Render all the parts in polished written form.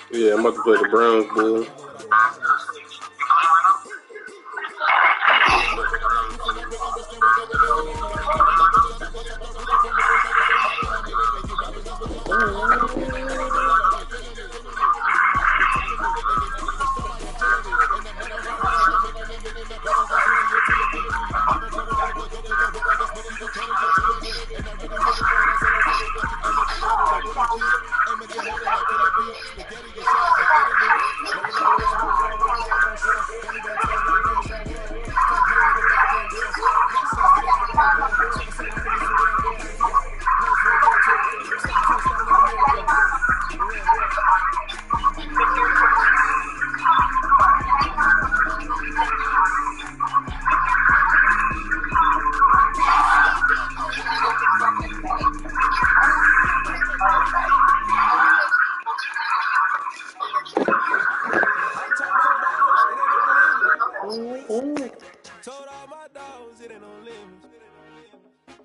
Yeah, I'm about to play the Browns, boy.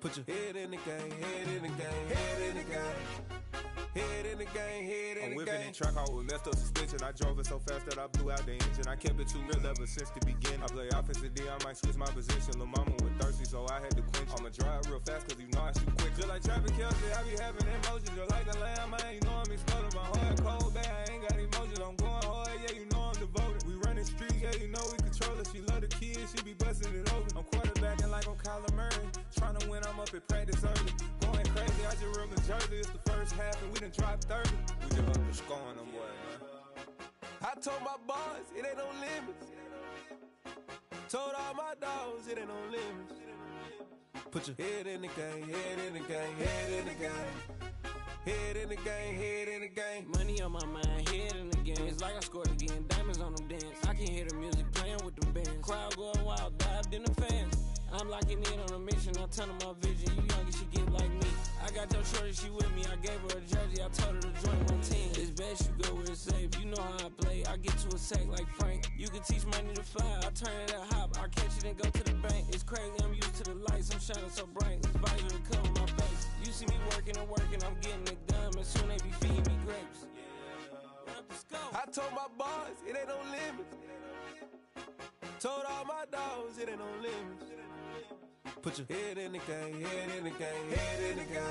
Put your head in the game, head in the game, head in the game. Head in the game, head in the game. I'm whipping in track out with messed up suspension. I drove it so fast that I blew out the engine. I kept it too real ever since the beginning. I play offensive D, I might switch my position. Lil' mama was thirsty, so I had to quench. I'ma drive real fast, cause you know I shoot quick. Just like Travis Kelce, I be having emotions. Just like the lamb, man, you know I'm exploding. My heart cold, bad, I ain't got emotions. I'm going hard, yeah, you know I'm devoted. We running streets, yeah, you know we control it. She love the kids, she be busting it open. I'm quarterbacking like I'm Kyler Murray. Trying to win, I'm up at practice early. Going crazy, I just real the jersey. It's the first half and we done dropped 30. We just up to scoring them, boy, man. I told my boys, it ain't no limits. Told all my dogs, it ain't no limits. Put your head in the game, head in the game, head in the game. Head in the game, head in the game. Money on my mind, head in the game. It's like I scored again, diamonds on them dance. I can hear the music playing with them bands. Crowd going wild, dived in the fans. I'm locking in on a mission, I tell her my vision. You young, she get like me. I got your shorty, she with me. I gave her a jersey, I told her to join my team. It's best you go where it's safe. You know how I play. I get to a sack like Frank. You can teach money to fly. I turn it at hop. I catch it and go to the bank. It's crazy, I'm used to the lights. I'm shining so bright. This visor to cover my face. You see me working and working, I'm getting it done. And soon they be feeding me grapes. I told my boys, it ain't no limits. Told all my dogs, it ain't no limits. Put your head in the game, head in the game, head in the game.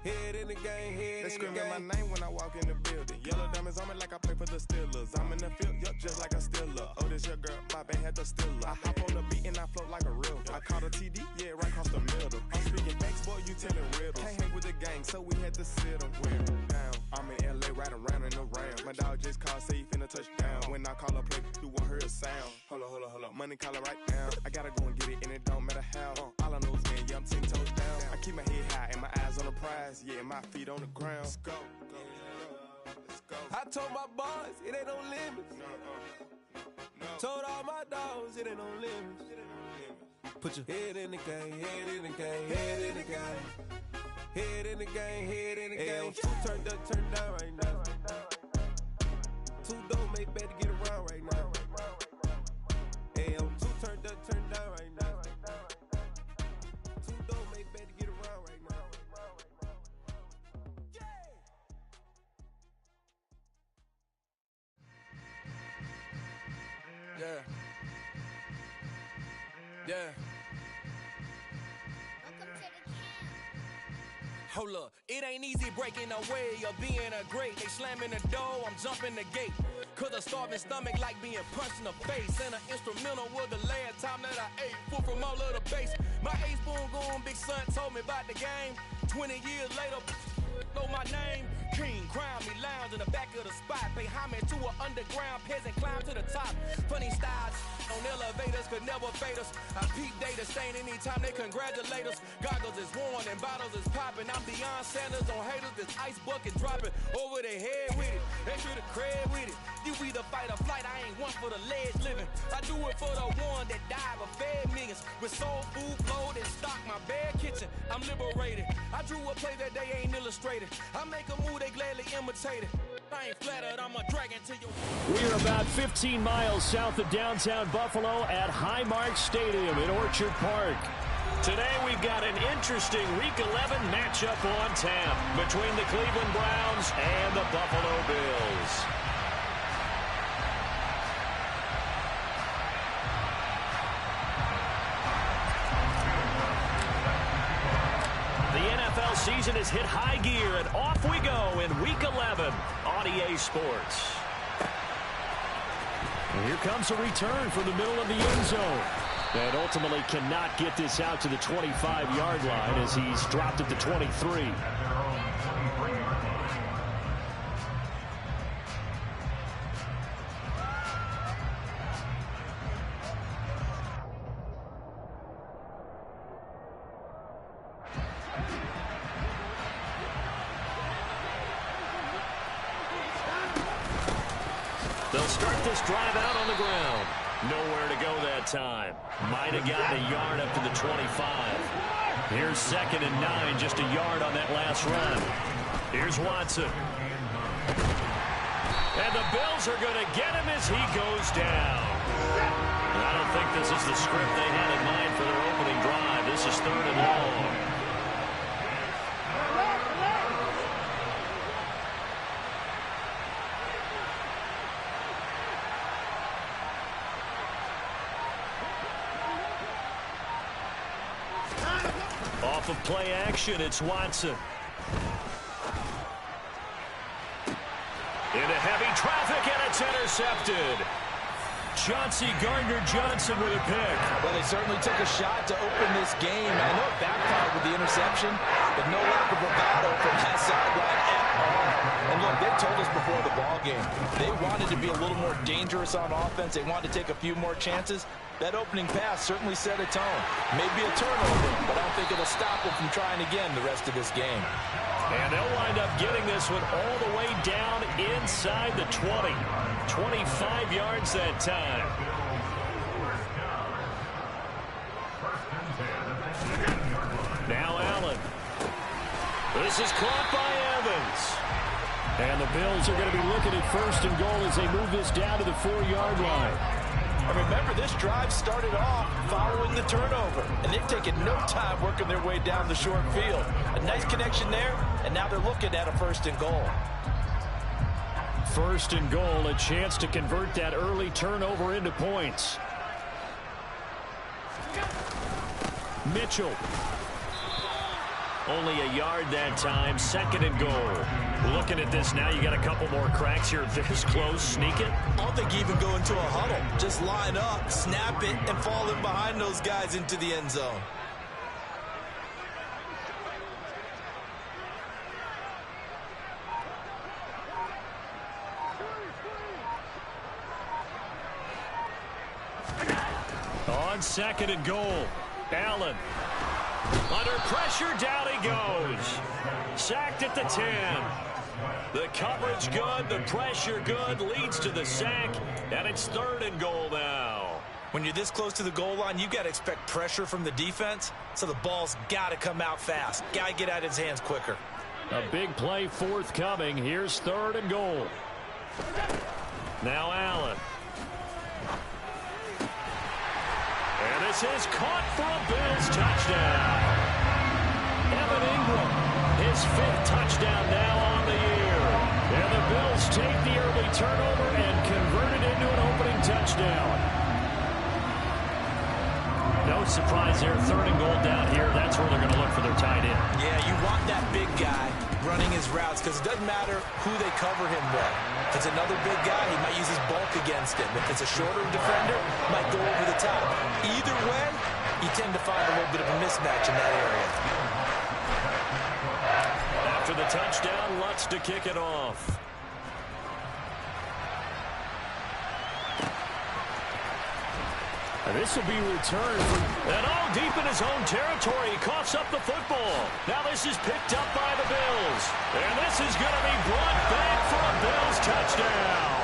Head in the game, head in the game. They screaming my name when I walk in the building. Yellow diamonds on me like I play for the Steelers. I'm in the field, yup, just like a Steeler. Oh, this your girl, my band had the Steeler. I hop on the beat and I float like a real. I caught a TD, yeah, right across the middle. I'm speaking thanks, boy, you telling riddles. Can't hang with the gang, so we had to sit them down. I'm in LA, riding around in the round. My dog just called, say he finna touchdown. When I call a play, you won't hear a sound. Hold up, money calling right now. I gotta go and get it, and it don't matter how. All I know is, man, yeah, I'm 10 toes down. I keep my head high and my eyes on the prize. Yeah, my feet on the ground. Let's go. Let's go. I told my boys, it ain't no limits. No. Told all my dogs, it ain't no limits. Put your head in the game, head in the game, head in the game. Head in the game, head in the game. Two turned up, turned down right now. Two don't make bad to get around right now. Hey, I'm two turned up, turned down right now. Two don't make bad to get around right now. Yeah. Hold up, it ain't easy breaking away or being a great. They slamming the door, I'm jumping the gate. Cause a starving stomach like being punched in the face. And an instrumental was the last time that I ate. Full from all of the bass. My ace boom goon, big son told me about the game. 20 years later, know my name. King, crown me, lounge in the back of the spot. Pay homage to an underground peasant, climb to the top. Funny styles on elevators could never fade us. I peep data stain anytime they congratulate us. Goggles is worn and bottles is popping. I'm Deion Sanders on haters, this ice bucket dropping over their head with it. Extra the cred with it. You either fight or flight, I ain't one for the ledge living. I do it for the one that died or fed millions. With soul food, clothes, and stock my bare kitchen. I'm liberated. I drew a play that they ain't illustrated. I make a move, they gladly imitate it. I ain't flattered, I'm a dragon to your... We're about 15 miles south of downtown Buffalo at Highmark Stadium in Orchard Park. Today we've got an interesting Week 11 matchup on tap between the Cleveland Browns and the Buffalo Bills. The NFL season has hit high gear, and off we go in Week 11 on EA Sports. And here comes a return from the middle of the end zone. And ultimately cannot get this out to the 25-yard line as he's dropped at the 23. They'll start this drive out on the ground. Nowhere to go that time. Might have gotten a yard up to the 25. Here's 2nd and 9, just a yard on that last run. Here's Watson. And the Bills are going to get him as he goes down. I don't think this is the script they had in mind for their opening drive. This is 3rd and long. Off of play action, it's Watson. Into heavy traffic, and it's intercepted. Chauncey Gardner-Johnson with a pick. Well, they certainly took a shot to open this game. I know it backfired with the interception, but no lack of bravado from that sideline at all. And look, they told us before the ball game, they wanted to be a little more dangerous on offense. They wanted to take a few more chances. That opening pass certainly set a tone. Maybe a turnover, but I don't think it'll stop them from trying again the rest of this game. And they'll wind up getting this one all the way down inside the 20. 25 yards that time. Now Allen. This is caught by Evans. And the Bills are going to be looking at 1st and goal as they move this down to the 4-yard line. And remember, this drive started off following the turnover, and they've taken no time working their way down the short field. A nice connection there, and now they're looking at a 1st and goal. 1st and goal, a chance to convert that early turnover into points. Mitchell. Only a yard that time, 2nd and goal. Looking at this now, you got a couple more cracks here this close. Sneak it. I don't think you even go into a huddle. Just line up, snap it, and fall in behind those guys into the end zone. On 2nd and goal, Allen. Under pressure, down he goes. Sacked at the 10. The coverage good, the pressure good, leads to the sack, and it's 3rd and goal now. When you're this close to the goal line, you got to expect pressure from the defense, so the ball's got to come out fast. Got to get out of his hands quicker. A big play forthcoming. Here's 3rd and goal. Now Allen. And this is caught for a Bills touchdown. Evan Ingram, his 5th touchdown now on the year. And the Bills take the early turnover and convert it into an opening touchdown. No surprise there, 3rd and goal down here. That's where they're going to look for their tight end. Yeah, you want that big guy running his routes because it doesn't matter who they cover him with. If it's another big guy, he might use his bulk against him. If it's a shorter defender, might go over the top. Either way, you tend to find a little bit of a mismatch in that area. After the touchdown, Lutz to kick it off. And this will be returned from... And all deep in his own territory, he coughs up the football. Now this is picked up by the Bills. And this is going to be brought back for a Bills touchdown.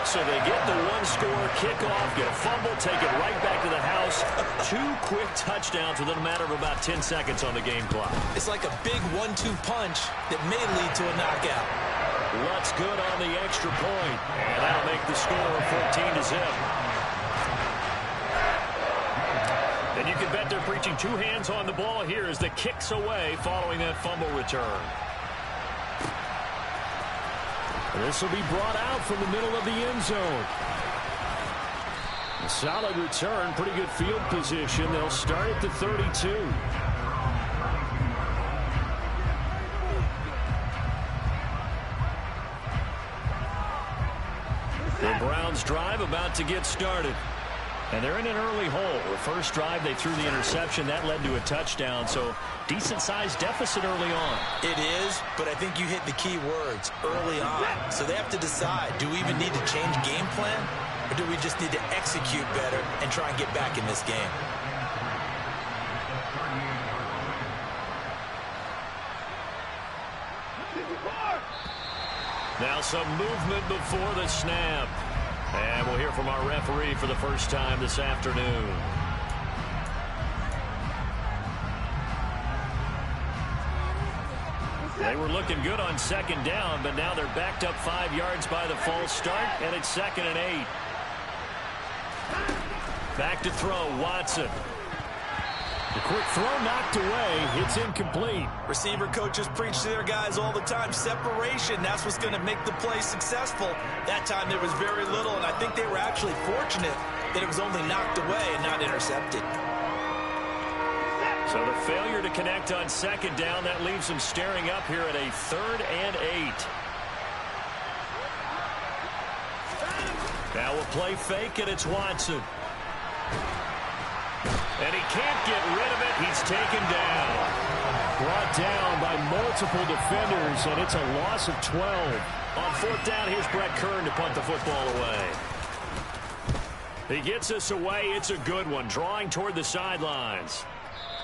So they get the one-score kickoff, get a fumble, take it right back to the house. 2 quick touchdowns within a matter of about 10 seconds on the game clock. It's like a big 1-2 punch that may lead to a knockout. Lutz good on the extra point, and that'll make the score 14-0. And you can bet they're preaching two hands on the ball here as the kick's away following that fumble return. This will be brought out from the middle of the end zone. A solid return, pretty good field position. They'll start at the 32. The Browns drive about to get started. And they're in an early hole. The first drive, they threw the interception. That led to a touchdown, so decent-sized deficit early on. It is, but I think you hit the key words, early on. So they have to decide, do we even need to change game plan, or do we just need to execute better and try and get back in this game? Now some movement before the snap. And we'll hear from our referee for the first time this afternoon. They were looking good on second down, but now they're backed up 5 yards by the false start, and it's 2nd and 8. Back to throw, Watson. The quick throw knocked away. It's incomplete. Receiver coaches preach to their guys all the time. Separation, that's what's going to make the play successful. That time there was very little, and I think they were actually fortunate that it was only knocked away and not intercepted. So the failure to connect on second down, that leaves them staring up here at a 3rd and 8. Now a play fake, and it's Watson. And he can't get rid of it. He's taken down. Brought down by multiple defenders, and it's a loss of 12. On 4th down, here's Brett Kern to punt the football away. He gets us away. It's a good one, drawing toward the sidelines.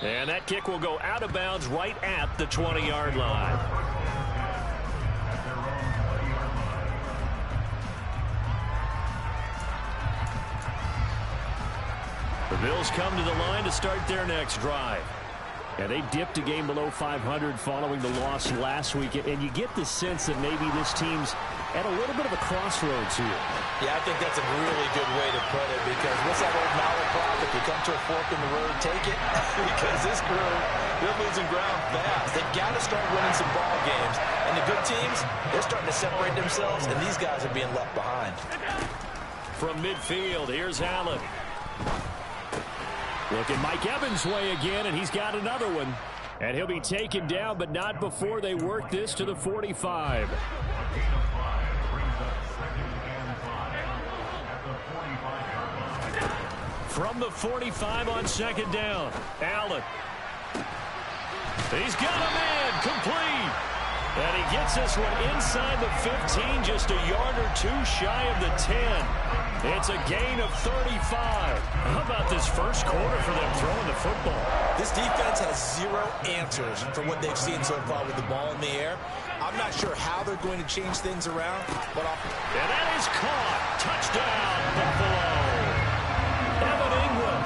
And that kick will go out of bounds right at the 20-yard line. The Bills come to the line to start their next drive. Yeah, they dipped a game below 500 following the loss last week, and you get the sense that maybe this team's at a little bit of a crossroads here. Yeah, I think that's a really good way to put it, because what's that old malaprop? If you come to a fork in the road, take it. Because this crew, they're losing ground fast. They've got to start winning some ball games. And the good teams, they're starting to separate themselves, and these guys are being left behind. From midfield, here's Allen. Looking Mike Evans' way again, and he's got another one. And he'll be taken down, but not before they work this to the 45. From the 45 on second down, Allen. He's got a man, complete. And he gets this one inside the 15, just a yard or two shy of the 10. It's a gain of 35. How about this first quarter for them throwing the football? This defense has zero answers for what they've seen so far with the ball in the air. I'm not sure how they're going to change things around, but and that is caught. Touchdown, Buffalo. Evan Ingram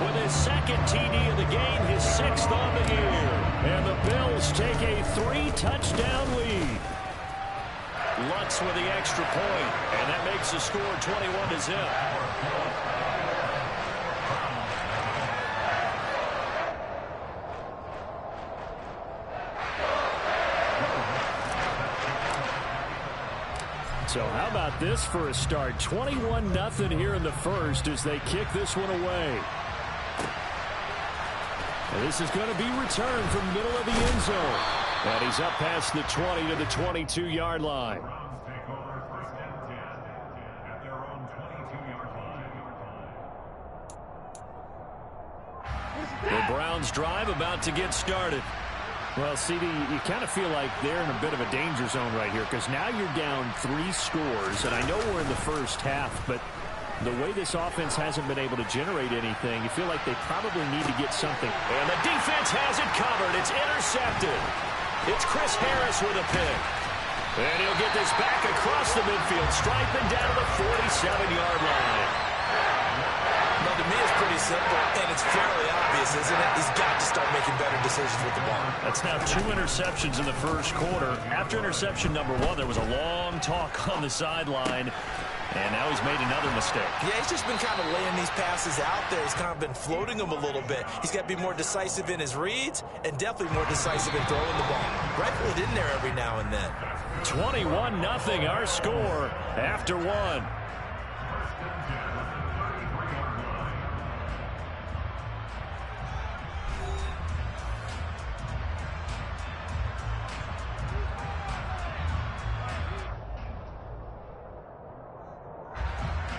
with his second TD of the game, his 6th on the year. And the Bills take a 3-touchdown lead. Lutz with the extra point, and that makes the score 21-0. So how about this for a start? 21-0 here in the first as they kick this one away. And this is going to be returned from the middle of the end zone. And he's up past the 20 to the 22-yard line. The Browns drive about to get started. Well, CD, you kind of feel like they're in a bit of a danger zone right here because now you're down 3 scores. And I know we're in the first half, but the way this offense hasn't been able to generate anything, you feel like they probably need to get something. And the defense has it covered. It's intercepted. It's Chris Harris with a pick. And he'll get this back across the midfield, striping down to the 47-yard line. Well, to me, it's pretty simple, and it's fairly obvious, isn't it? He's got to start making better decisions with the ball. That's now 2 interceptions in the first quarter. After interception number 1, there was a long talk on the sideline. And now he's made another mistake. Yeah, he's just been kind of laying these passes out there. He's kind of been floating them a little bit. He's got to be more decisive in his reads and definitely more decisive in throwing the ball. Rifle it in there every now and then. 21-0 our score after one.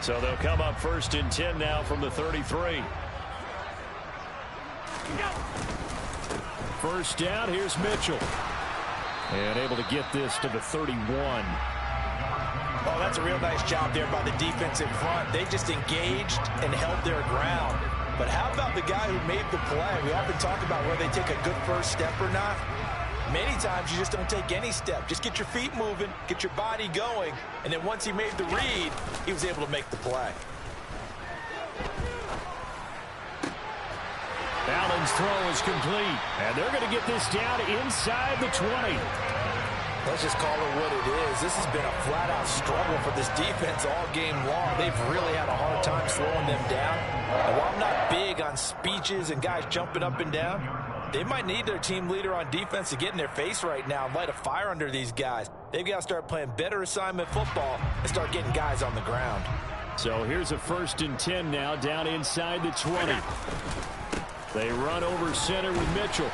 So they'll come up 1st and 10 now from the 33. First down, here's Mitchell. And able to get this to the 31. Oh, that's a real nice job there by the defense in front. They just engaged and held their ground. But how about the guy who made the play? We often talk about whether they take a good first step or not. Many times you just don't take any step. Just get your feet moving, get your body going, and then once he made the read, he was able to make the play. Allen's throw is complete, and they're going to get this down inside the 20. Let's just call it what it is. This has been a flat-out struggle for this defense all game long. They've really had a hard time slowing them down. And while I'm not big on speeches and guys jumping up and down, they might need their team leader on defense to get in their face right now and light a fire under these guys. They've got to start playing better assignment football and start getting guys on the ground. So here's a 1st and 10 now down inside the 20. They run over center with Mitchell.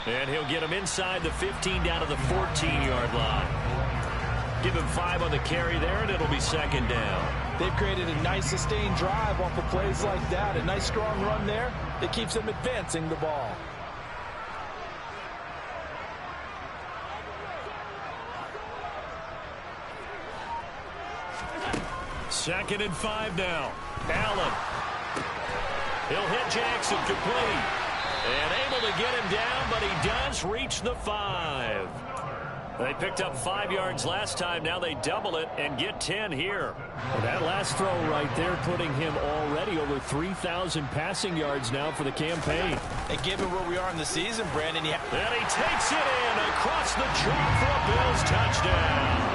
And he'll get him inside the 15 down to the 14-yard line. Give him 5 on the carry there, and it'll be 2nd down. They've created a nice sustained drive off of plays like that. A nice strong run there that keeps them advancing the ball. Second and 5 now. Allen. He'll hit Jackson complete. And able to get him down, but he does reach the 5. They picked up 5 yards last time. Now they double it and get 10 here. Well, that last throw right there putting him already over 3,000 passing yards now for the campaign. And given where we are in the season, Brandon, and he takes it in across the chalk for a Bills touchdown.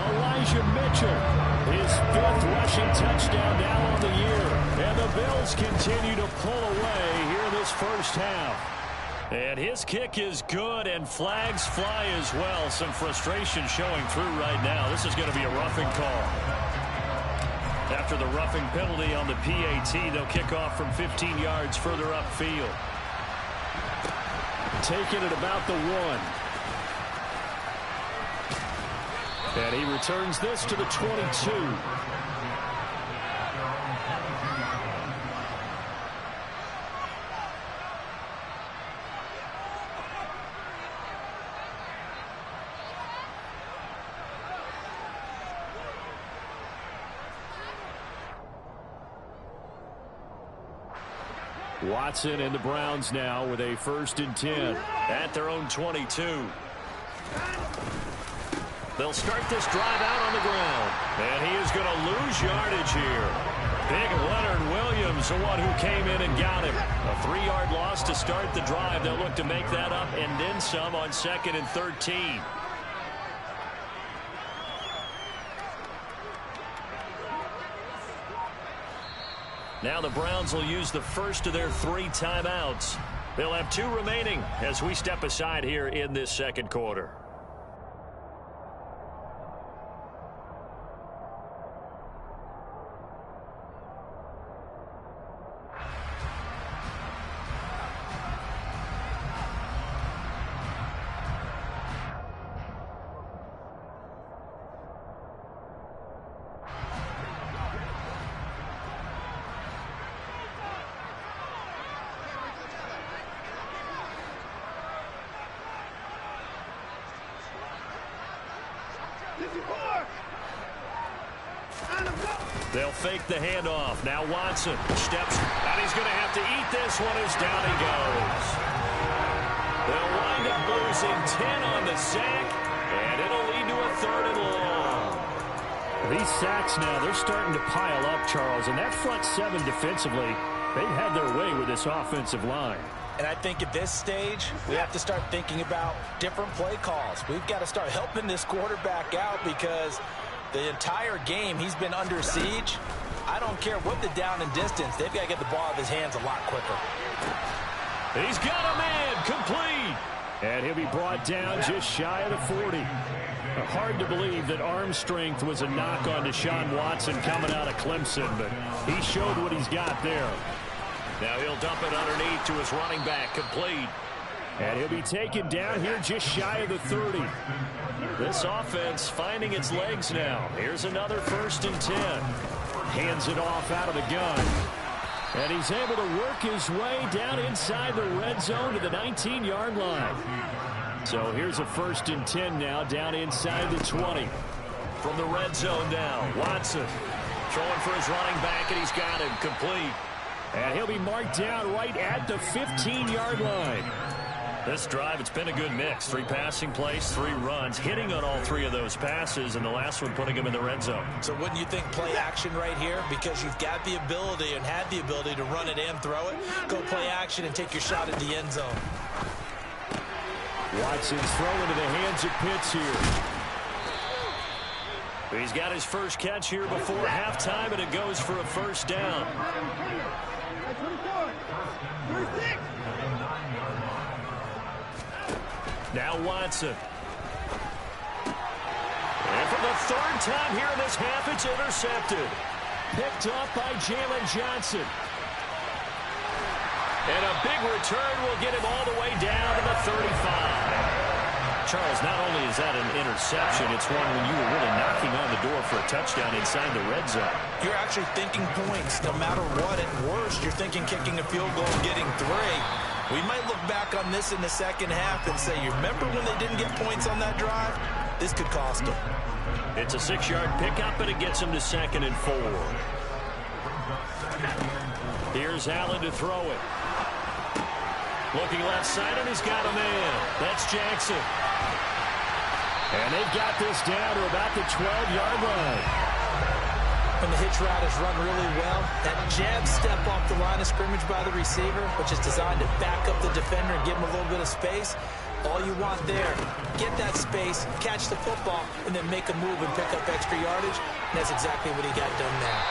Elijah Mitchell, his 5th rushing touchdown now on the year. And the Bills continue to pull away here in this first half. And his kick is good, and flags fly as well. Some frustration showing through right now. This is going to be a roughing call. After the roughing penalty on the PAT, they'll kick off from 15 yards further upfield. Taking it about the 1. And he returns this to the 22. Watson and the Browns now with a 1st and 10 at their own 22. They'll start this drive out on the ground. And he is going to lose yardage here. Big Leonard Williams, the one who came in and got him. A 3-yard loss to start the drive. They'll look to make that up and then some on 2nd and 13. Now the Browns will use the first of their 3 timeouts. They'll have 2 remaining as we step aside here in this second quarter. They'll fake the handoff. Now Watson steps, and he's going to have to eat this one as down he goes. They'll wind up losing 10 on the sack, and it'll lead to a 3rd and long. These sacks now, they're starting to pile up, Charles, and that front 7 defensively, they've had their way with this offensive line. And I think at this stage, we have to start thinking about different play calls. We've got to start helping this quarterback out because The entire game he's been under siege. I don't care what the down and distance. They've got to get the ball out of his hands a lot quicker. He's got a man complete. And he'll be brought down just shy of the 40. Hard to believe that arm strength was a knock on Deshaun Watson coming out of Clemson, but he showed what he's got there. Now he'll dump it underneath to his running back, complete. And he'll be taken down here just shy of the 30. This offense finding its legs now. Here's another 1st and 10. Hands it off out of the gun. And he's able to work his way down inside the red zone to the 19-yard line. So here's a 1st and 10 now down inside the 20. From the red zone now, Watson throwing for his running back, and he's got him complete. And he'll be marked down right at the 15-yard line. This drive, it's been a good mix. 3 passing plays, 3 runs, hitting on all 3 of those passes, and the last one putting him in the red zone. So wouldn't you think play action right here? Because you've got the ability and had the ability to run it and throw it. Go play action and take your shot at the end zone. Watson's throwing to the hands of Pitts here. He's got his first catch here before halftime, and it goes for a 1st down. Now Watson. And for the 3rd time here in this half, it's intercepted. Picked up by Jalen Johnson. And a big return will get him all the way down to the 35. Charles, not only is that an interception, it's one when you were really knocking on the door for a touchdown inside the red zone. You're actually thinking points no matter what. At worst, you're thinking kicking a field goal and getting 3. We might look back on this in the second half and say, you remember when they didn't get points on that drive? This could cost them. It's a 6-yard pickup, and it gets him to 2nd and 4. Here's Allen to throw it. Looking left side, and he's got a man. That's Jackson. And they've got this down to about the 12-yard line. When the hitch route is run really well, that jab step off the line of scrimmage by the receiver, which is designed to back up the defender and give him a little bit of space, all you want there, get that space, catch the football, and then make a move and pick up extra yardage. And that's exactly what he got done there.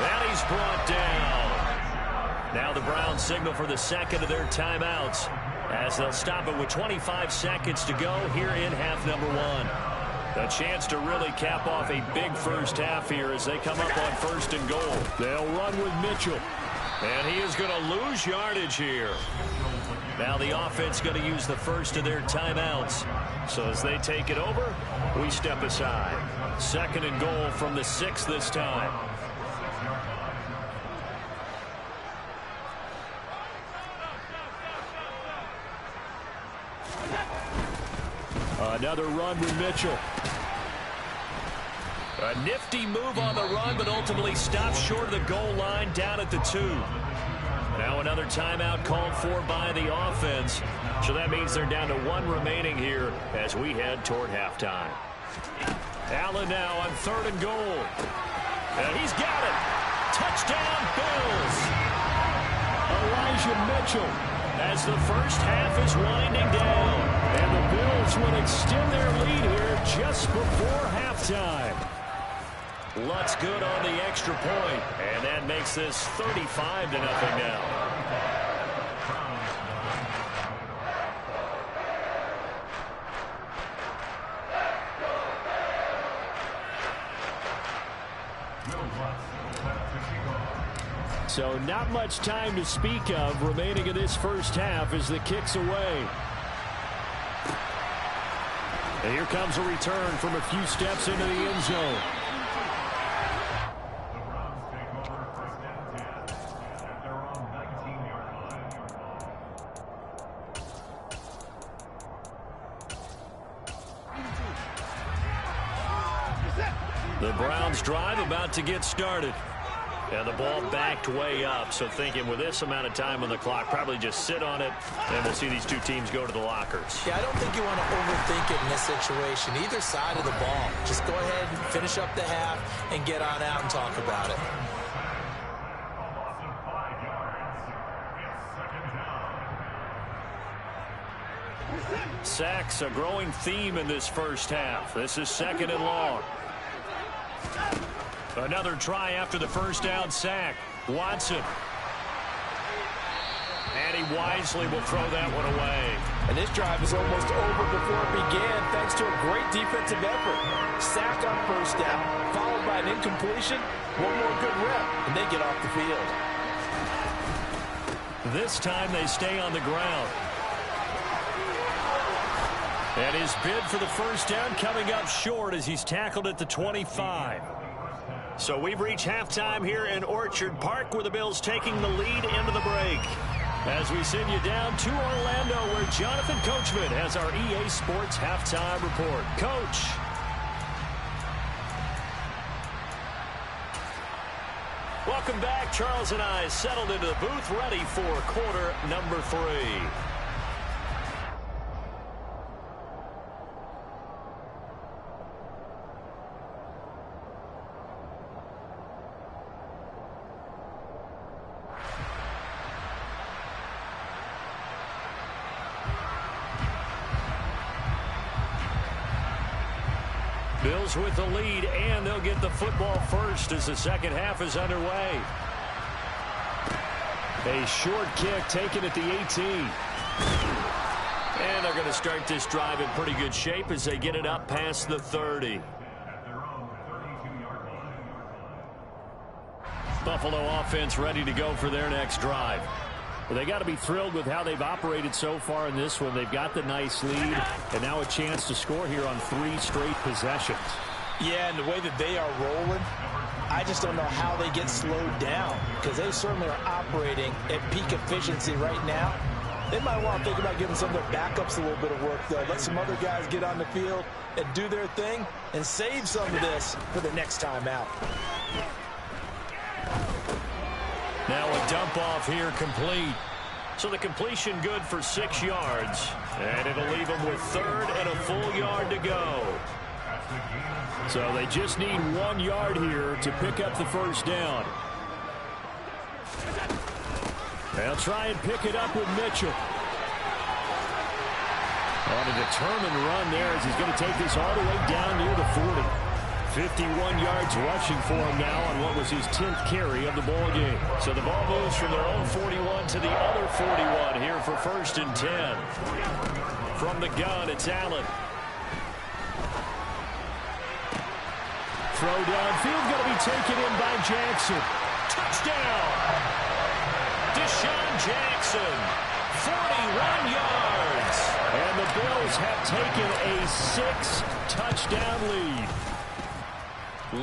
And he's brought down. Now the Browns signal for the 2nd of their timeouts as they'll stop it with 25 seconds to go here in half number 1. A chance to really cap off a big first half here as they come up on 1st and goal. They'll run with Mitchell. And he is going to lose yardage here. Now the offense going to use the 1st of their timeouts. So as they take it over, we step aside. 2nd and goal from the 6 this time. Another run with Mitchell. A nifty move on the run, but ultimately stops short of the goal line down at the 2. Now another timeout called for by the offense. So that means they're down to 1 remaining here as we head toward halftime. Allen now on 3rd and goal. And he's got it. Touchdown, Bills. Elijah Mitchell. As the first half is winding down. And the Bills will extend their lead here just before halftime. Lutz good on the extra point, and that makes this 35-0 now. So not much time to speak of remaining in this first half as the kick's away. And here comes a return from a few steps into the end zone. The Browns drive about to get started. And the ball backed way up, so thinking with this amount of time on the clock, probably just sit on it, and we'll see these 2 teams go to the lockers. Yeah, I don't think you want to overthink it in this situation. Either side of the ball. Just go ahead and finish up the half and get on out and talk about it. Sacks, a growing theme in this first half. This is 2nd and long. Another try after the first down sack. Watson. And he wisely will throw that one away. And this drive is almost over before it began thanks to a great defensive effort. Sack on first down, followed by an incompletion. One more good rep, and they get off the field. This time they stay on the ground. And his bid for the first down coming up short as he's tackled at the 25. So we've reached halftime here in Orchard Park, where the Bills taking the lead into the break. As we send you down to Orlando, where Jonathan Coachman has our EA Sports halftime report. Coach. Welcome back. Charles and I settled into the booth, ready for quarter number 3. Bills with the lead, and they'll get the football first as the second half is underway. A short kick taken at the 18. And they're going to start this drive in pretty good shape as they get it up past the 30. Buffalo offense ready to go for their next drive. Well, they got to be thrilled with how they've operated so far in this one. They've got the nice lead, and now a chance to score here on 3 straight possessions. Yeah, and the way that they are rolling, I just don't know how they get slowed down, because they certainly are operating at peak efficiency right now. They might want to think about giving some of their backups a little bit of work, though. Let some other guys get on the field and do their thing and save some of this for the next time out. Now a dump off here complete. So the completion good for 6 yards. And it'll leave them with 3rd and a full yard to go. So they just need 1 yard here to pick up the first down. They'll try and pick it up with Mitchell. On a determined run there as he's going to take this all the way down near the 40. 51 yards rushing for him now on what was his 10th carry of the ball game. So the ball moves from their own 41 to the other 41 here for 1st and 10. From the gun, it's Allen. Throw downfield going to be taken in by Jackson. Touchdown! Deshaun Jackson, 41 yards. And the Bills have taken a 6-touchdown lead.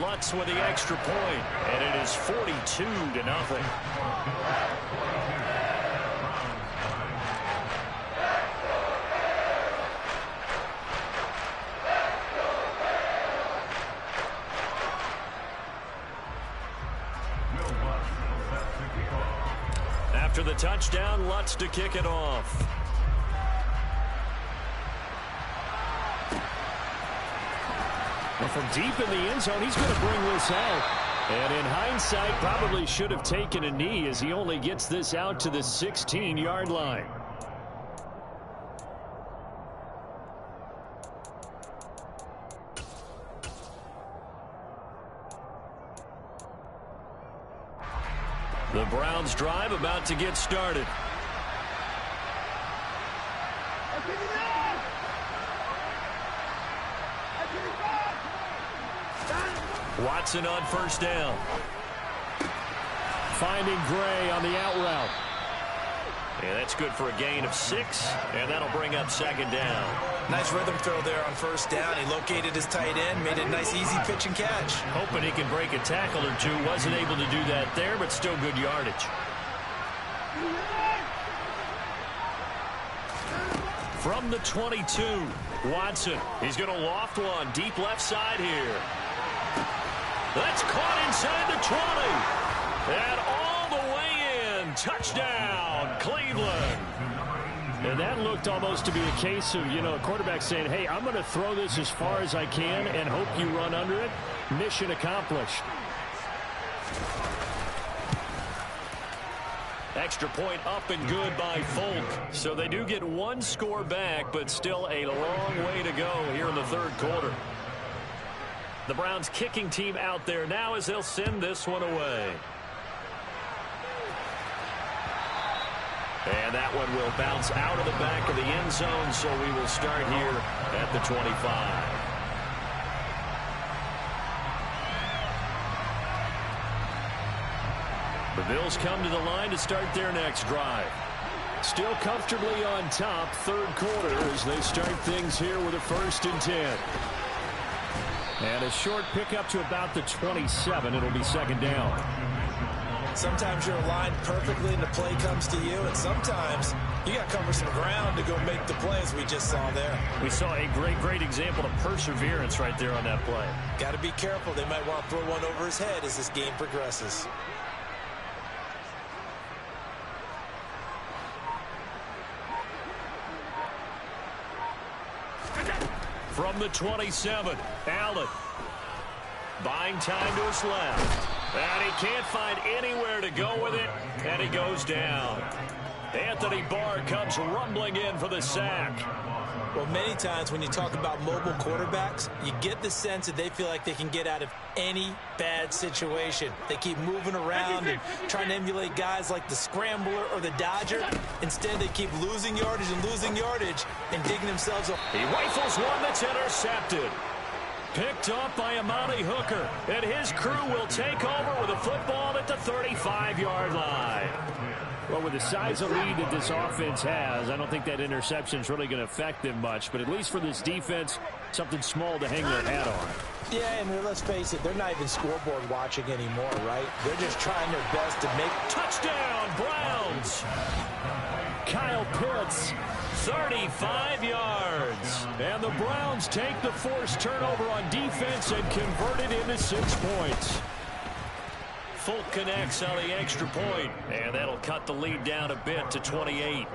Lutz with the extra point, and it is 42-0. After the touchdown, Lutz to kick it off. And from deep in the end zone, he's going to bring this out. And in hindsight, probably should have taken a knee as he only gets this out to the 16-yard line. The Browns drive about to get started. Watson on first down. Finding Gray on the out route. Yeah, that's good for a gain of 6, and that'll bring up 2nd down. Nice rhythm throw there on first down. He located his tight end, made a nice easy pitch and catch. Hoping he can break a tackle or two. Wasn't able to do that there, but still good yardage. From the 22, Watson. He's going to loft one deep left side here. That's caught inside the 20. And all the way in. Touchdown, Cleveland. And that looked almost to be a case of, a quarterback saying, hey, I'm going to throw this as far as I can and hope you run under it. Mission accomplished. Extra point up and good by Folk. So they do get 1 score back, but still a long way to go here in the 3rd quarter. The Browns kicking team out there now as they'll send this one away. And that one will bounce out of the back of the end zone, so we will start here at the 25. The Bills come to the line to start their next drive. Still comfortably on top, third quarter, as they start things here with a 1st and 10. And a short pickup to about the 27. It'll be 2nd down. Sometimes you're aligned perfectly and the play comes to you, and sometimes you got to cover some ground to go make the plays we just saw there. We saw a great example of perseverance right there on that play. Got to be careful. They might want to throw one over his head as this game progresses. From the 27, Allen. Buying time to his left. And he can't find anywhere to go with it, and he goes down. Anthony Barr comes rumbling in for the sack. Well, many times when you talk about mobile quarterbacks, you get the sense that they feel like they can get out of any bad situation. They keep moving around and trying to emulate guys like the Scrambler or the Dodger. Instead, they keep losing yardage and digging themselves up. He rifles one that's intercepted. Picked up by Amani Hooker, and his crew will take over with a football at the 35-yard line. Well, with the size of lead that this offense has, I don't think that interception is really going to affect them much. But at least for this defense, something small to hang their hat on. Yeah, and let's face it, they're not even scoreboard watching anymore, right? They're just trying their best to make... Touchdown, Browns! Kyle Pitts, 35 yards. And the Browns take the forced turnover on defense and convert it into 6 points. Folk connects on the extra point, and that'll cut the lead down a bit to 28.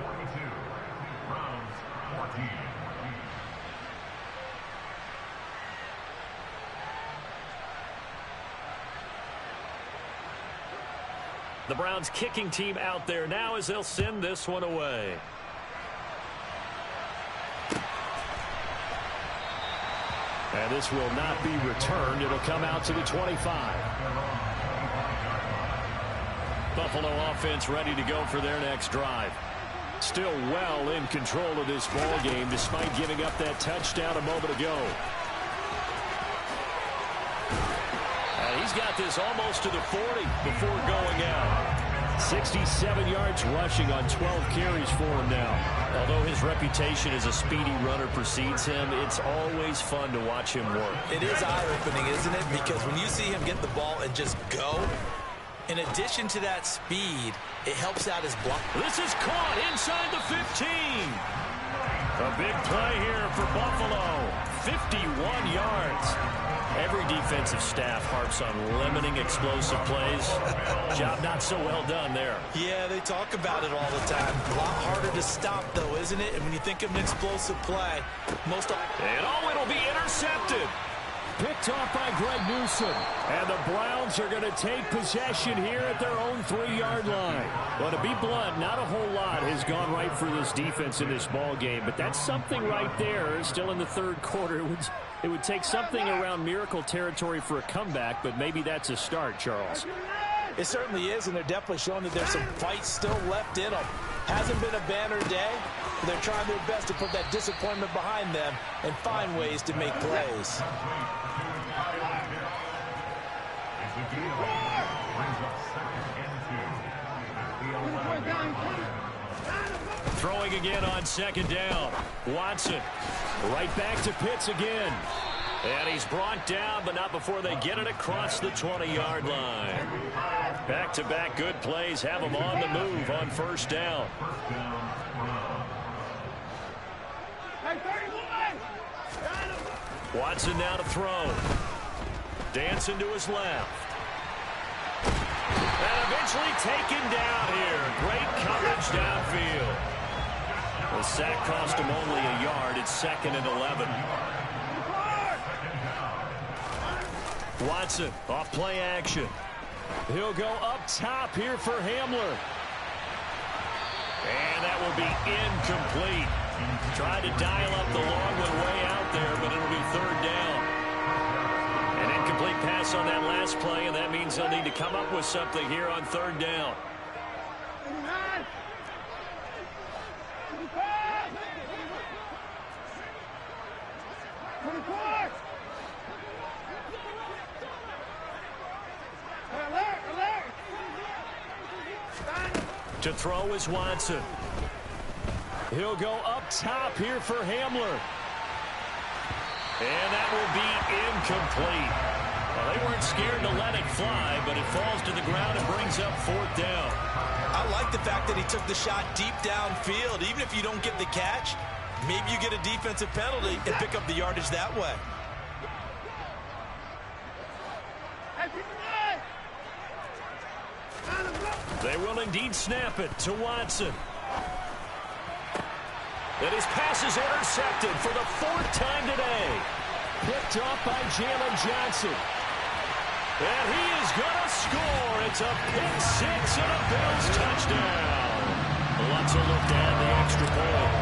The Browns kicking team out there now as they'll send this one away. And this will not be returned. It'll come out to the 25. Buffalo offense ready to go for their next drive. Still well in control of this ball game despite giving up that touchdown a moment ago. And he's got this almost to the 40 before going out. 67 yards rushing on 12 carries for him now. Although his reputation as a speedy runner precedes him, it's always fun to watch him work. It is eye-opening, isn't it? Because when you see him get the ball and just go, in addition to that speed, it helps out his block. This is caught inside the 15. A big play here for Buffalo. 51 yards. Every defensive staff harps on limiting explosive plays. Job not so well done there. Yeah, they talk about it all the time. A lot harder to stop, though, isn't it? And when you think of an explosive play, it'll be intercepted. Picked off by Greg Newsome. And the Browns are going to take possession here at their own 3-yard line. Well, to be blunt, not a whole lot has gone right for this defense in this ball game, but that's something right there. Still in the third quarter. It would take something around miracle territory for a comeback, but maybe that's a start, Charles. It certainly is, and they're definitely showing that there's some fight still left in them. Hasn't been a banner day, but they're trying their best to put that disappointment behind them and find ways to make plays. Throwing again on 2nd down. Watson right back to Pitts again. And he's brought down, but not before they get it across the 20-yard line. Back-to-back good plays have them on the move on 1st down. Watson now to throw. Dancing to his left. And eventually taken down here. Great coverage downfield. The sack cost him only a yard. It's 2nd and 11. Watson off play action. He'll go up top here for Hamler. And that will be incomplete. Tried to dial up the long one way out there, but it'll be 3rd down. And success on that last play, and that means they'll need to come up with something here on third down. To throw is Watson. He'll go up top here for Hamler. And that will be incomplete. Well, they weren't scared to let it fly, but it falls to the ground and brings up fourth down. I like the fact that he took the shot deep downfield. Even if you don't get the catch, maybe you get a defensive penalty and pick up the yardage that way. They will indeed snap it to Watson. And his pass is intercepted for the fourth time today. Picked off by Jalen Johnson. And he is going to score. It's a pick six and a Bills touchdown. Lutz will look to add the extra point.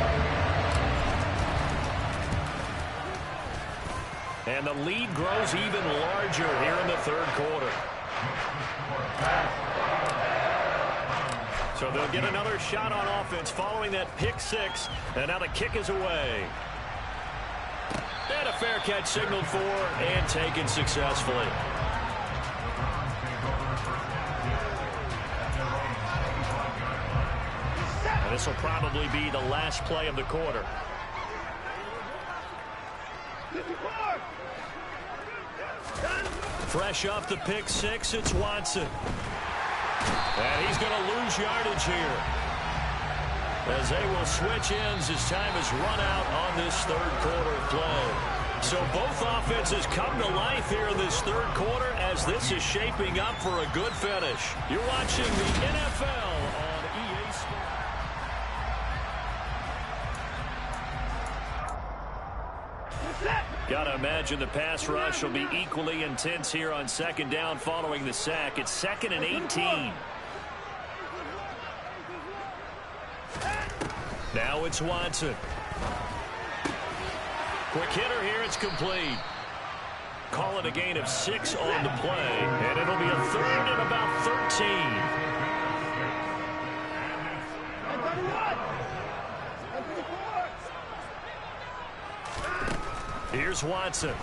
And the lead grows even larger here in the third quarter. So they'll get another shot on offense following that pick six. And now the kick is away. And a fair catch signaled for and taken successfully. And this will probably be the last play of the quarter. Fresh off the pick six, it's Watson. And he's going to lose yardage here as they will switch ends as time has run out on this third quarter play. So both offenses come to life here in this third quarter as this is shaping up for a good finish. You're watching the NFL on EA Sports. Got to imagine the pass rush will be equally intense here on second down following the sack. It's 2nd and 18. Now it's Watson. Quick hitter here. It's complete. Call it a gain of 6 on the play. And it'll be a third and about 13. Here's Watson.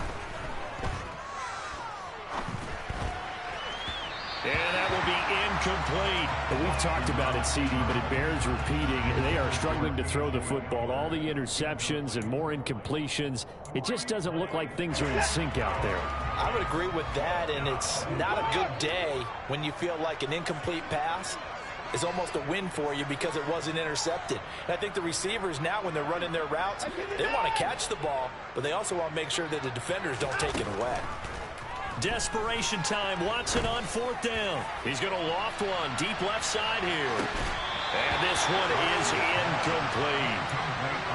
And that will be incomplete. We've talked about it, CD, but it bears repeating. They are struggling to throw the football. All the interceptions and more incompletions. It just doesn't look like things are in sync out there. I would agree with that, and it's not a good day when you feel like an incomplete pass is almost a win for you because it wasn't intercepted. And I think the receivers now, when they're running their routes, they want to catch the ball, but they also want to make sure that the defenders don't take it away. Desperation time. Watson on fourth down. He's going to loft one deep left side here. And this one is incomplete.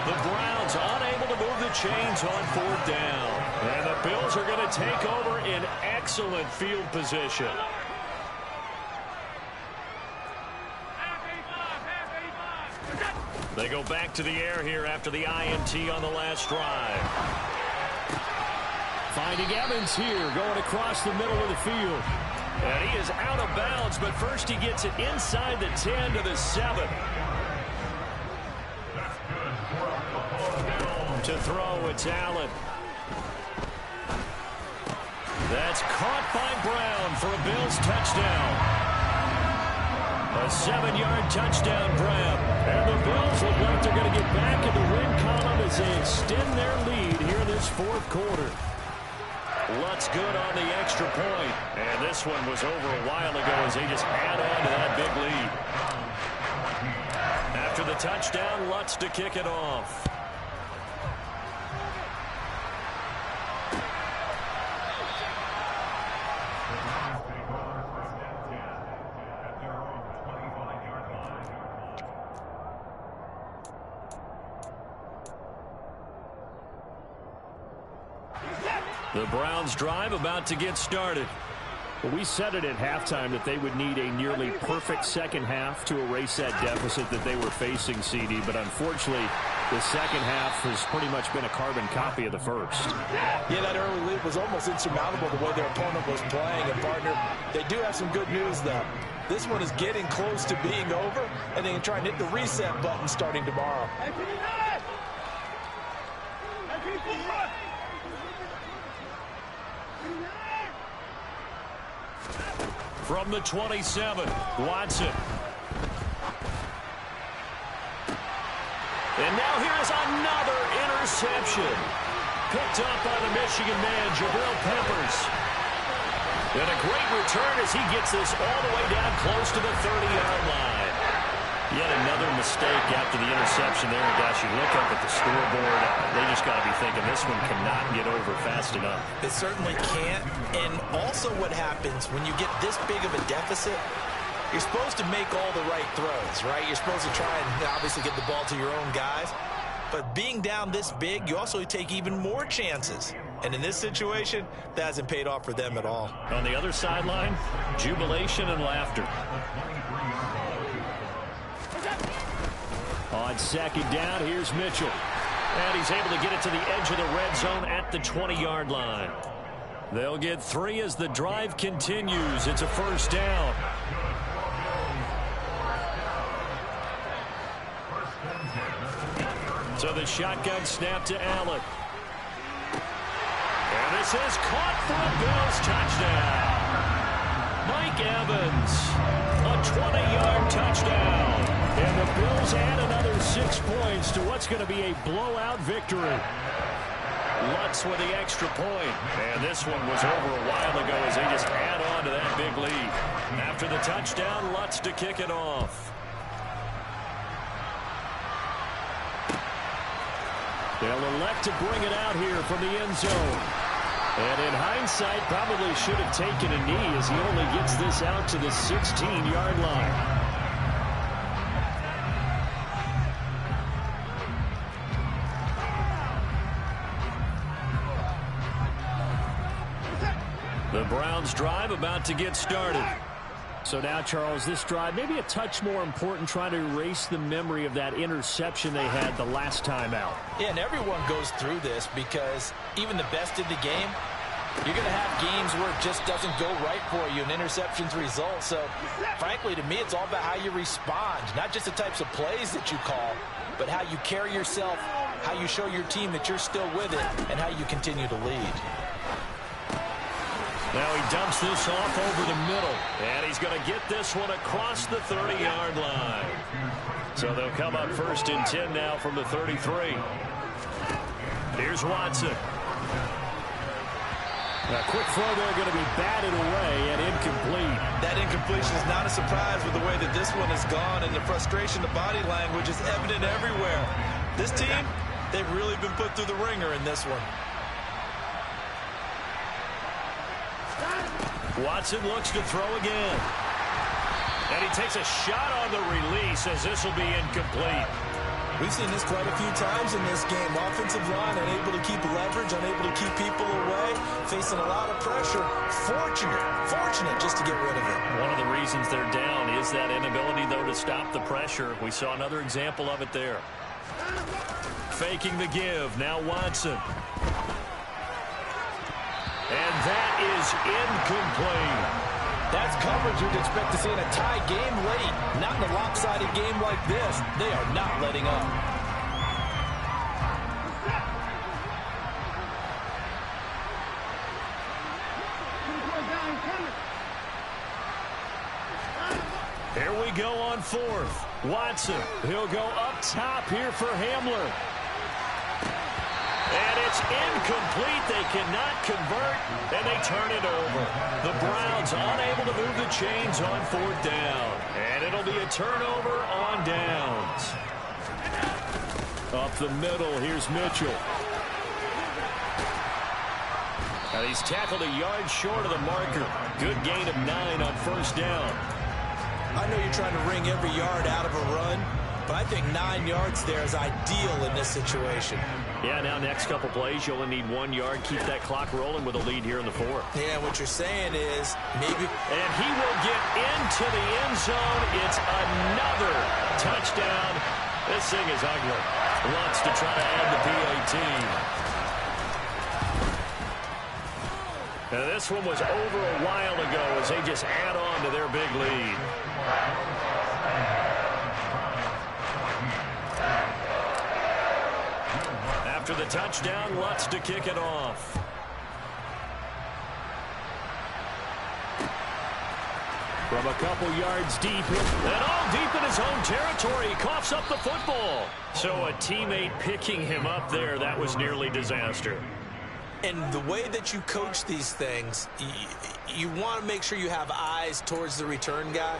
The Browns unable to move the chains on fourth down. And the Bills are going to take over in excellent field position. They go back to the air here after the INT on the last drive. Finding Evans here, going across the middle of the field. And he is out of bounds, but first he gets it inside the 10 to the 7. To throw, it's Allen. That's caught by Brown for a Bills touchdown. A 7-yard touchdown grab. And the Bills look like they're going to get back in the win column as they extend their lead here in this fourth quarter. Lutz good on the extra point. And this one was over a while ago as they just add on to that big lead. After the touchdown, Lutz to kick it off. The Browns drive about to get started. Well, we said it at halftime that they would need a nearly perfect second half to erase that deficit that they were facing, CD. But unfortunately, The second half has pretty much been a carbon copy of the first. Yeah, that early lead was almost insurmountable the way their opponent was playing. And, partner, they do have some good news, though. This one is getting close to being over, and they can try and hit the reset button starting tomorrow. From the 27, Watson. And now here's another interception. Picked up by the Michigan man, Jabril Peppers. And a great return as he gets this all the way down close to the 30-yard line. Yet another mistake after the interception there. And gosh, you look up at the scoreboard, they just got to be thinking this one cannot get over fast enough. It certainly can't. And also what happens when you get this big of a deficit, you're supposed to make all the right throws, right? You're supposed to try and obviously get the ball to your own guys. But being down this big, you also take even more chances. And in this situation, that hasn't paid off for them at all. On the other sideline, jubilation and laughter. On second down, here's Mitchell. And he's able to get it to the edge of the red zone at the 20-yard line. They'll get 3 as the drive continues. It's a first down. So the shotgun snap to Allen. And this is caught for a Bills touchdown. Mike Evans, a 20-yard touchdown. And the Bills add another 6 points to what's going to be a blowout victory. Lutz with the extra point. And this one was over a while ago as they just add on to that big lead. After the touchdown, Lutz to kick it off. They'll elect to bring it out here from the end zone. And in hindsight, probably should have taken a knee as he only gets this out to the 16-yard line. The Browns drive about to get started. So now, Charles, this drive maybe a touch more important, trying to erase the memory of that interception they had the last time out. Yeah, and everyone goes through this because even the best in the game, you're going to have games where it just doesn't go right for you, and interceptions result. So, frankly, to me, it's all about how you respond, not just the types of plays that you call, but how you carry yourself, how you show your team that you're still with it, and how you continue to lead. Now he dumps this off over the middle, and he's going to get this one across the 30-yard line. So they'll come up 1st and 10 now from the 33. Here's Watson. A quick throw there going to be batted away and incomplete. That incompletion is not a surprise with the way that this one has gone, and the frustration, the body language is evident everywhere. This team, they've really been put through the ringer in this one. Watson looks to throw again. And he takes a shot on the release as this will be incomplete. We've seen this quite a few times in this game. Offensive line unable to keep leverage, unable to keep people away, facing a lot of pressure. Fortunate just to get rid of it. One of the reasons they're down is that inability, though, to stop the pressure. We saw another example of it there. Faking the give. Now Watson. And that is incomplete. That's coverage you'd expect to see in a tie game late. Not in a lopsided game like this. They are not letting up. Here we go on 4th. Watson, he'll go up top here for Hamler. And it's incomplete. They cannot convert, and they turn it over. The Browns unable to move the chains on 4th down. And it'll be a turnover on downs. Up the middle, here's Mitchell. And he's tackled a yard short of the marker. Good gain of 9 on 1st down. I know you're trying to wring every yard out of a run, but I think 9 yards there is ideal in this situation. Yeah, now next couple plays, you'll only need 1 yard. Keep that clock rolling with a lead here in the 4th. Yeah, what you're saying is maybe... And he will get into the end zone. It's another touchdown. This thing is ugly. Wants to try to add the PAT. Now, this one was over a while ago as they just add on to their big lead. After the touchdown, Lutz to kick it off. From a couple yards deep, and all deep in his own territory, he coughs up the football. So a teammate picking him up there, that was nearly disaster. And the way that you coach these things, you want to make sure you have eyes towards the return guy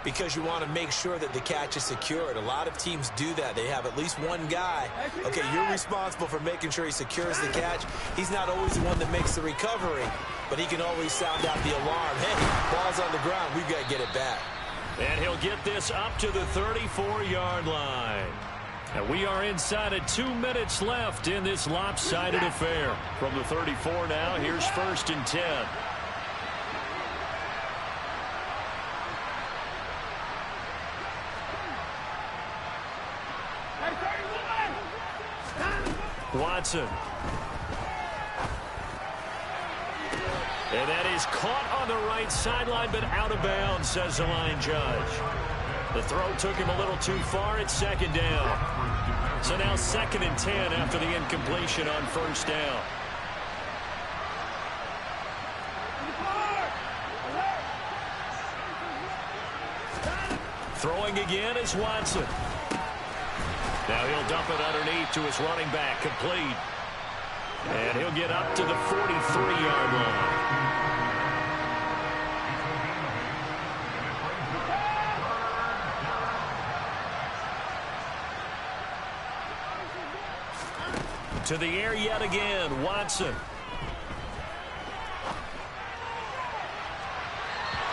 because you want to make sure that the catch is secured. A lot of teams do that. They have at least one guy. Okay, you're responsible for making sure he secures the catch. He's not always the one that makes the recovery, but he can always sound out the alarm. Hey, ball's on the ground. We've got to get it back. And he'll get this up to the 34-yard line. And we are inside of 2 minutes left in this lopsided affair. From the 34 now, here's 1st and 10. Watson. And that is caught on the right sideline, but out of bounds, says the line judge. The throw took him a little too far. It's 2nd down. So now 2nd and 10 after the incompletion on 1st down. Throwing again is Watson. Now he'll dump it underneath to his running back, complete. And he'll get up to the 43-yard line. To the air yet again, Watson.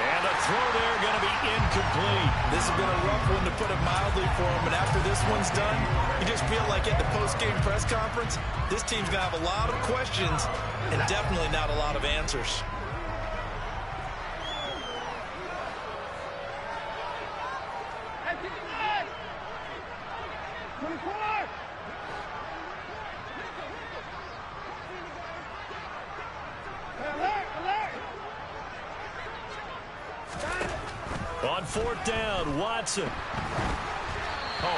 And a throw there going to be incomplete. This has been a rough one, to put it mildly, for him. And after this one's done, you just feel like at the post-game press conference, this team's going to have a lot of questions and definitely not a lot of answers. On 4th down, Watson.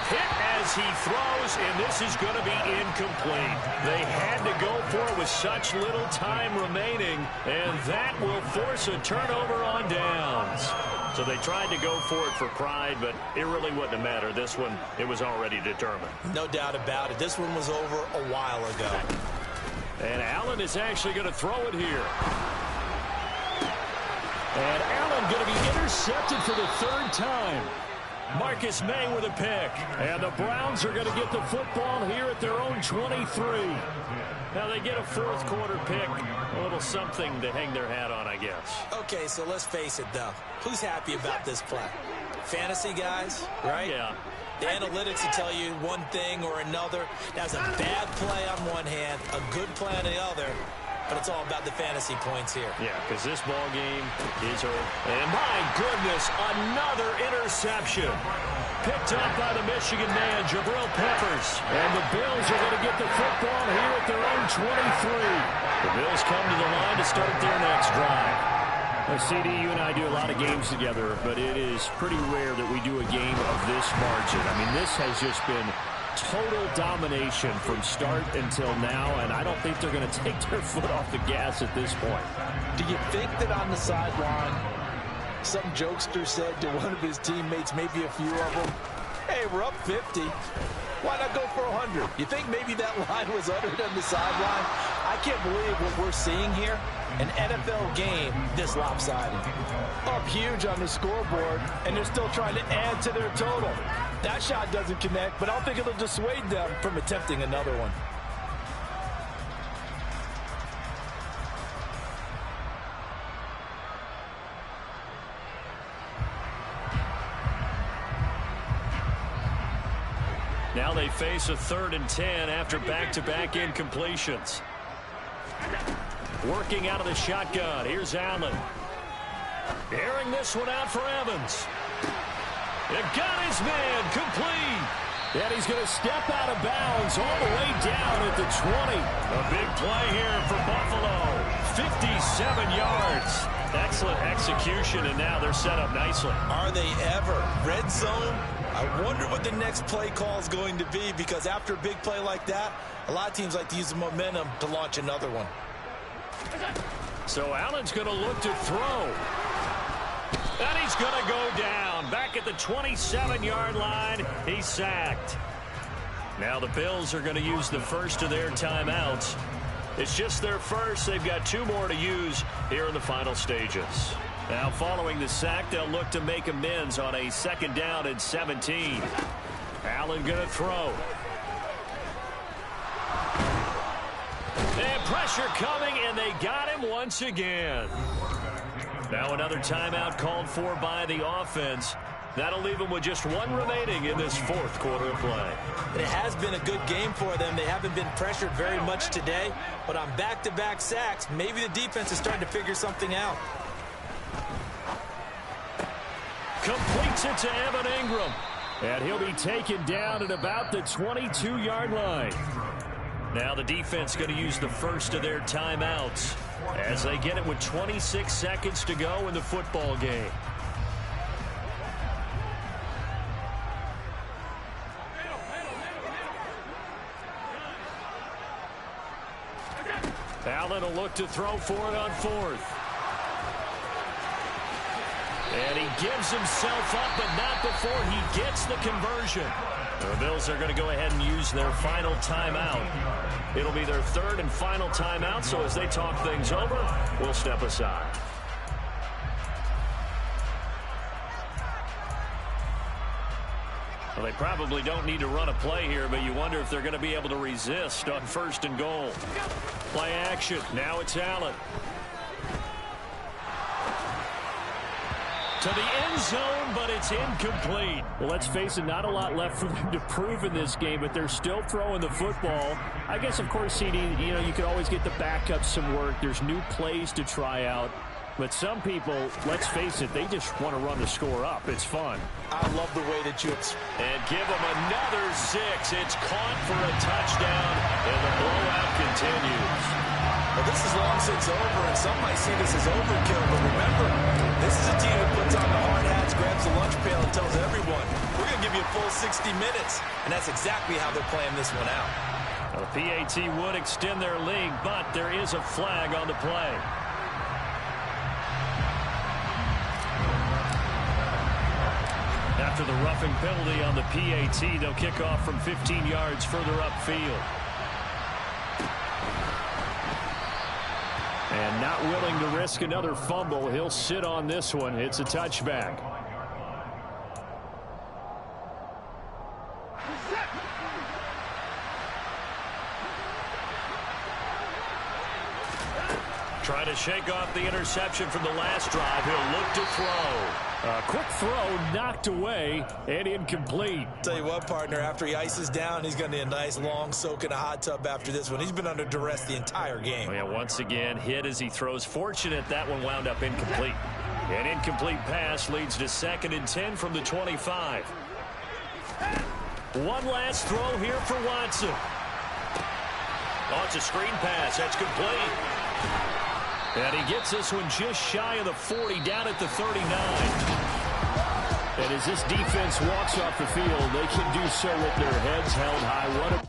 Hit as he throws, and this is going to be incomplete. They had to go for it with such little time remaining, and that will force a turnover on downs. So they tried to go for it for pride, but it really wouldn't have mattered. This one, it was already determined. No doubt about it. This one was over a while ago. And Allen is actually going to throw it here. And Allen going to be intercepted for the 3rd time. Marcus May with a pick. And the Browns are going to get the football here at their own 23. Now they get a 4th quarter pick. A little something to hang their hat on, I guess. Okay, so let's face it, though. Who's happy about this play? Fantasy guys, right? Yeah. The analytics will tell you one thing or another. That's a bad play on one hand, a good play on the other. But it's all about the fantasy points here. Yeah, because this ball game is over. And my goodness, another interception. Picked up by the Michigan man, Jabril Peppers. And the Bills are going to get the football here at their own 23. The Bills come to the line to start their next drive. Now, CD, you and I do a lot of games together, but it is pretty rare that we do a game of this margin. I mean, this has just been total domination from start until now, and I don't think they're going to take their foot off the gas at this point. Do you think that on the sideline, some jokester said to one of his teammates, maybe a few of them, hey, we're up 50. Why not go for 100? You think maybe that line was uttered on the sideline? I can't believe what we're seeing here. An NFL game this lopsided. Up huge on the scoreboard, and they're still trying to add to their total. That shot doesn't connect, but I don't think it'll dissuade them from attempting another one. Now they face a 3rd and 10 after back-to-back incompletions. Working out of the shotgun. Here's Allen. Airing this one out for Evans. It got his man complete. And he's going to step out of bounds all the way down at the 20. A big play here for Buffalo. 57 yards. Excellent execution, and now they're set up nicely. Are they ever? Red zone? I wonder what the next play call is going to be, because after a big play like that, a lot of teams like to use the momentum to launch another one. So Allen's going to look to throw. And he's going to go down. Back at the 27-yard line, he's sacked. Now the Bills are going to use the first of their timeouts. It's just their first. They've got 2 more to use here in the final stages. Now following the sack, they'll look to make amends on a 2nd down and 17. Allen going to throw. And pressure coming, and they got him once again. Now another timeout called for by the offense. That'll leave them with just 1 remaining in this 4th quarter of play. It has been a good game for them. They haven't been pressured very much today, but on back-to-back sacks, maybe the defense is starting to figure something out. Completes it to Evan Ingram. And he'll be taken down at about the 22-yard line. Now the defense going to use the first of their timeouts as they get it with 26 seconds to go in the football game. Allen will look to throw for it on 4th. And he gives himself up, but not before he gets the conversion. The Bills are going to go ahead and use their final timeout. It'll be their 3rd and final timeout, so as they talk things over, we'll step aside. Well, they probably don't need to run a play here, but you wonder if they're going to be able to resist on 1st and goal. Play action. Now it's Allen. To the end zone, but it's incomplete. Well, let's face it, not a lot left for them to prove in this game, but they're still throwing the football. I guess, of course, CD, you could always get the backups some work. There's new plays to try out. But some people, let's face it, they just want to run the score up. It's fun. I love the way that you... And give them another 6. It's caught for a touchdown, and the blowout continues. Well, this is long since over, and some might see this as overkill, but remember, this is a team that puts on the hard hats, grabs the lunch pail, and tells everyone, we're going to give you a full 60 minutes. And that's exactly how they're playing this one out. Well, the PAT would extend their lead, but there is a flag on the play. After the roughing penalty on the PAT, they'll kick off from 15 yards further upfield. And not willing to risk another fumble, he'll sit on this one. It's a touchback. Trying to shake off the interception from the last drive. He'll look to throw. A quick throw knocked away and incomplete. Tell you what, partner, after he ices down, he's going to need a nice long soak in a hot tub after this one. He's been under duress the entire game. Oh, yeah, once again, hit as he throws. Fortunate that one wound up incomplete. An incomplete pass leads to 2nd and 10 from the 25. One last throw here for Watson. Oh, it's a screen pass. That's complete. And he gets this one just shy of the 40, down at the 39. And as this defense walks off the field, they can do so with their heads held high. What a